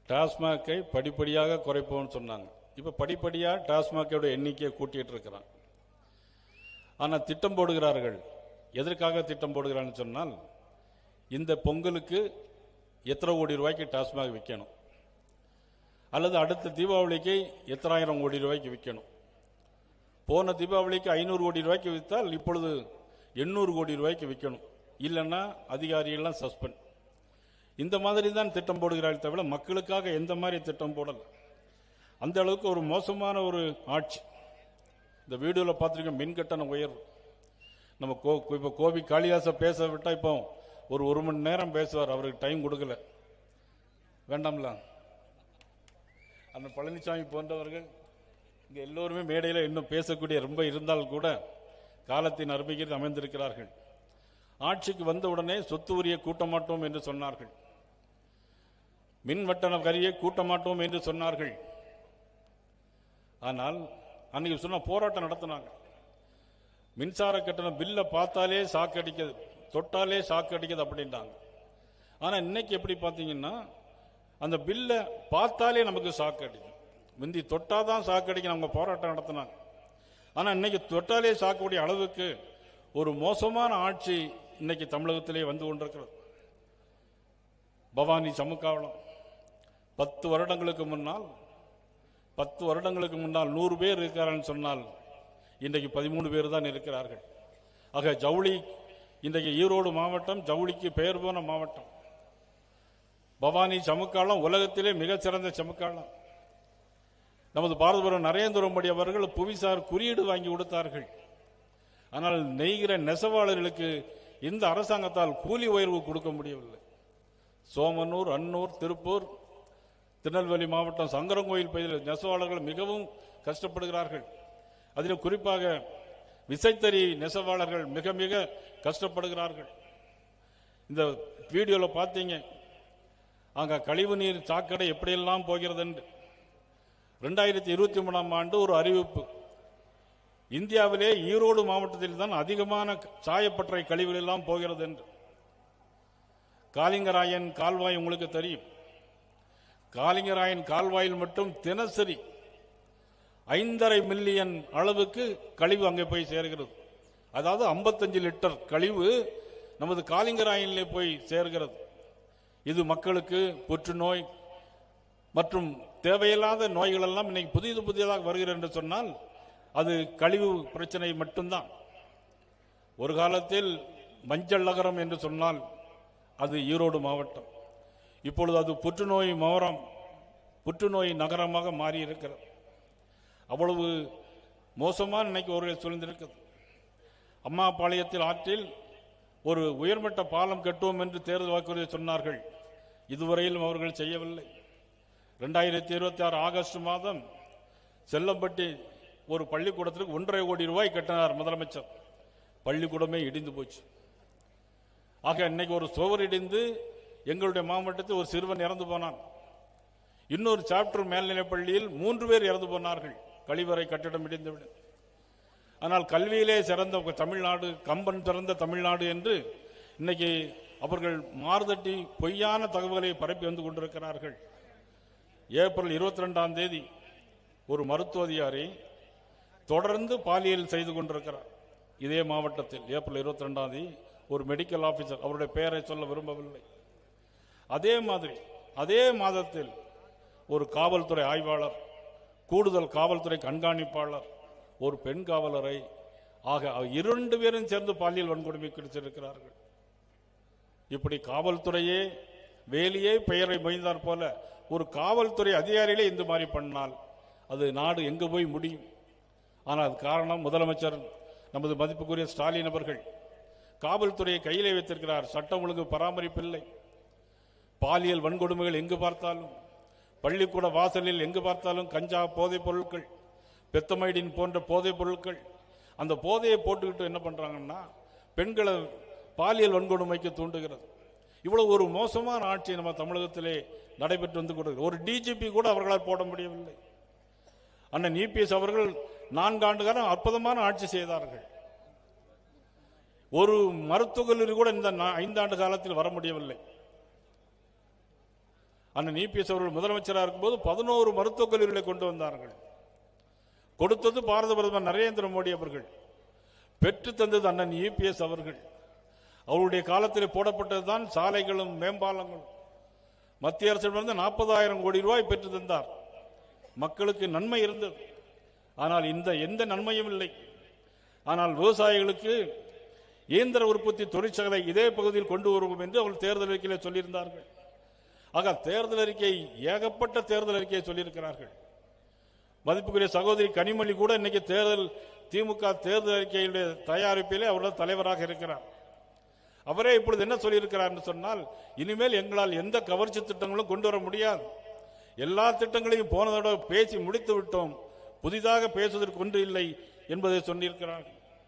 டாஸ்மாகை படிப்படியாக குறைப்போம்னு சொன்னாங்க. இப்போ படிப்படியாக டாஸ்மாகோட எண்ணிக்கையை கூட்டிகிட்டு இருக்கிறான். ஆனால் திட்டம் போடுகிறார்கள். எதற்காக திட்டம் போடுகிறான்னு சொன்னால், இந்த பொங்கலுக்கு எத்தனை கோடி ரூபாய்க்கு டாஸ்மாக் விற்கணும், அல்லது அடுத்த தீபாவளிக்கு எத்தனாயிரம் கோடி ரூபாய்க்கு விற்கணும். போன தீபாவளிக்கு 500 கோடி ரூபாய்க்கு விற்றால் இப்பொழுது 800 கோடி ரூபாய்க்கு விற்கணும். இல்லைன்னா அதிகாரிகள்லாம் சஸ்பெண்ட். இந்த மாதிரி தான் திட்டம் போடுகிறார்கள் தவிர மக்களுக்காக எந்த மாதிரி திட்டம் போடல. அந்த அளவுக்கு ஒரு மோசமான ஒரு ஆட்சி. இந்த வீடியோவில் பார்த்துருக்க மின் கட்டணம் உயர்வு. நம்ம இப்போ கோபி காளிதாச பேச விட்டால் இப்போ ஒரு மணி நேரம் பேசுவார். அவருக்கு டைம் கொடுக்கல. வேண்டாம்ல, அந்த பழனிசாமி போன்றவர்கள் இங்கே எல்லோருமே மேடையில் இன்னும் பேசக்கூடிய ரொம்ப இருந்தால் கூட காலத்தின் அருமையில் அமைந்திருக்கிறார்கள். ஆட்சிக்கு வந்த உடனே சொத்து வரியை கூட்ட மாட்டோம் என்று சொன்னார்கள். மின் வட்டண வரியை கூட்ட மாட்டோம் என்று சொன்னார்கள். ஆனால் அன்னைக்கு சொன்ன போராட்டம் நடத்தினாங்க. மின்சார கட்டண பில்லை பார்த்தாலே சாக்கு அடிக்கிறது, தொட்டாலே சாக்கு அடிக்கிறது அப்படின்றாங்க. ஆனால் இன்னைக்கு எப்படி பார்த்தீங்கன்னா, அந்த பில்லை பார்த்தாலே நமக்கு சாக்கு அடிக்கும். முந்தி தொட்டாதான் சாக்கு அடிக்க அவங்க போராட்டம் நடத்தினாங்க. ஆனால் இன்னைக்கு தொட்டாலே சாக்கக்கூடிய அளவுக்கு ஒரு மோசமான ஆட்சி இன்னைக்கு தமிழகத்திலே வந்து கொண்டிருக்கிறது. பவானி சமுக்காவளம் 10 வருடங்களுக்கு முன்னால் 100 பேர் இருக்கிறார்கள் சொன்னால் இன்றைக்கு 13 பேர் தான் இருக்கிறார்கள். ஆக ஜவுளி இன்றைக்கு ஈரோடு மாவட்டம் ஜவுளிக்கு பெயர் போன மாவட்டம். பவானி சமுக்காளம் உலகத்திலே மிகச்சிறந்த சமுக்காளம். நமது பாரத பிரதமர் நரேந்திர மோடி அவர்கள் புவிசார் குறியீடு வாங்கி கொடுத்தார்கள். ஆனால் நெய்கிற நெசவாளர்களுக்கு இந்த அரசாங்கத்தால் கூலி உயர்வு கொடுக்க முடியவில்லை. சோமனூர், அன்னூர், திருப்பூர், திருநெல்வேலி மாவட்டம் சங்கரங்கோயில் பகுதியில் நெசவாளர்கள் மிகவும் கஷ்டப்படுகிறார்கள். அதிலும் குறிப்பாக விசைத்தறி நெசவாளர்கள் மிக மிக கஷ்டப்படுகிறார்கள். இந்த வீடியோவில் பார்த்தீங்க, அங்கே கழிவு நீர் சாக்கடை எப்படியெல்லாம் போகிறது என்று. 2023ஆம் ஆண்டு ஒரு அறிவிப்பு, இந்தியாவிலே ஈரோடு மாவட்டத்தில் தான் அதிகமான சாயப்பட்டறை கழிவுகள் எல்லாம் போகிறது என்று. காலிங்கராயன் கால்வாய் உங்களுக்கு தெரியும். காலிங்கராயன் கால்வாயில் மட்டும் தினசரி 5.5 மில்லியன் அளவுக்கு கழிவு அங்கே போய் சேர்கிறது. அதாவது 55 லிட்டர் கழிவு நமது காலிங்கராயனிலே போய் சேர்கிறது. இது மக்களுக்கு புற்றுநோய் மற்றும் தேவையில்லாத நோய்கள் எல்லாம் இன்னைக்கு புதியதாக வருகிறது என்று சொன்னால் அது கழிவு பிரச்சனை மட்டும்தான். ஒரு காலத்தில் மஞ்சள் நகரம் என்று சொன்னால் அது ஈரோடு மாவட்டம். இப்பொழுது அது புற்றுநோய் நகரமாக மாறி இருக்கிறது. அவ்வளவு மோசமான இன்னைக்கு ஒரு சூழ்ந்திருக்கிறது. அம்மாபாளையத்தில் ஆற்றில் ஒரு உயர்மட்ட பாலம் கட்டுவோம் என்று தேர்தல் வாக்குறுதி சொன்னார்கள். இதுவரையிலும் அவர்கள் செய்யவில்லை. 2026 ஆகஸ்ட் மாதம் செல்லம்பட்டி ஒரு பள்ளிக்கூடத்திற்கு 1.5 கோடி ரூபாய் கட்டினார் முதலமைச்சர். பள்ளிக்கூடமே இடிந்து போச்சு. ஆக இன்னைக்கு ஒரு சுவர் இடிந்து எங்களுடைய மாவட்டத்தில் ஒரு சிறுவன் இறந்து போனான். இன்னொரு சாப்டர் மேல்நிலைப் பள்ளியில் 3 பேர் இறந்து போனார்கள், கழிவறை கட்டிடம் இடிந்துவிட. ஆனால் கல்வியிலே சிறந்த தமிழ்நாடு, கம்பன் சிறந்த தமிழ்நாடு என்று இன்னைக்கு அவர்கள் மார்தட்டி பொய்யான தகவல்களை பரப்பி வந்து கொண்டிருக்கிறார்கள். ஏப்ரல் 22ஆம் தேதி ஒரு மருத்துவ அதிகாரி தொடர்ந்து பாலியல் செய்து கொண்டிருக்கிறார் இதே மாவட்டத்தில். ஏப்ரல் 22ஆம் தேதி ஒரு மெடிக்கல் ஆபீசர், அவருடைய பெயரை சொல்ல விரும்பவில்லை. அதே மாதிரி அதே மாதத்தில் ஒரு காவல்துறை ஆய்வாளர், கூடுதல் காவல்துறை கண்காணிப்பாளர், ஒரு பெண் காவலரை, ஆக 2 பேரும் சேர்ந்து பாலியல் வன்கொடுமை கிடைச்சிருக்கிறார்கள். இப்படி காவல்துறையே வேலியே பெயரை மொய்ந்தார் போல ஒரு காவல்துறை அதிகாரிகளே இந்த மாதிரி பண்ணால் அது நாடு எங்கு போய் முடியும்? ஆனால் அது காரணம் முதலமைச்சர் நமது மதிப்புக்குரிய ஸ்டாலின் அவர்கள் காவல்துறையை கையிலே வைத்திருக்கிறார். சட்டம் ஒழுங்கு பராமரிப்பில்லை. பாலியல் வன்கொடுமைகள் எங்கு பார்த்தாலும், பள்ளிக்கூட வாசலில் எங்கு பார்த்தாலும் கஞ்சா போதைப் பொருட்கள், பெத்தமைடின் போன்ற போதைப் பொருட்கள். அந்த போதையை போட்டுக்கிட்டு என்ன பண்றாங்கன்னா பெண்களை பாலியல் வன்கொடுமைக்கு தூண்டுகிறது. இவ்வளவு ஒரு மோசமான ஆட்சி நம்ம தமிழகத்திலே நடைபெற்று வந்து கொண்டிருக்கிறது. ஒரு டிஜிபி கூட அவர்களால் போட முடியவில்லை. அண்ணன் இபிஎஸ் அவர்கள் 4 ஆண்டு காலம் அற்புதமான ஆட்சி செய்தார்கள். ஒரு மருத்துவ கல்லூரி கூட இந்த 5 ஆண்டு காலத்தில் வர முடியவில்லை. அண்ணன் இபிஎஸ் அவர்கள் முதலமைச்சராக இருக்கும்போது 11 மருத்துவக் கல்லூரிகளை கொண்டு வந்தார்கள். கொடுத்தது பாரத பிரதமர் நரேந்திர மோடி அவர்கள், பெற்று தந்தது அண்ணன் இபிஎஸ் அவர்கள். அவருடைய காலத்தில் போடப்பட்டதுதான் சாலைகளும் மேம்பாலங்களும். மத்திய அரசிடமிருந்து 40,000 கோடி ரூபாய் பெற்று தந்தார். மக்களுக்கு நன்மை இருந்தது. ஆனால் எந்த நன்மையும் இல்லை. ஆனால் விவசாயிகளுக்கு இயந்திர உற்பத்தி தொழிற்சாலை இதே பகுதியில் கொண்டு வருவோம் என்று அவர்கள் தேர்தல் அறிக்கையில் சொல்லியிருந்தார்கள். ஆக தேர்தல் அறிக்கை, ஏகப்பட்ட தேர்தல் அறிக்கையை சொல்லியிருக்கிறார்கள். மதிப்புக்குரிய சகோதரி கனிமொழி கூட இன்னைக்கு திமுக தேர்தல் அறிக்கையுடைய தயாரிப்பிலே அவர்கள் தலைவராக இருக்கிறார். அவரே இப்பொழுது என்ன சொல்லியிருக்கிறார் என்று சொன்னால், இனிமேல் எங்களால் எந்த கவர்ச்சி திட்டங்களும் கொண்டு வர முடியாது, எல்லா திட்டங்களையும் போனதோட பேசி முடித்து விட்டோம், புதிதாக பேசுவதற்கு ஒன்று இல்லை என்பதை சொல்லியிருக்கிறார்கள்.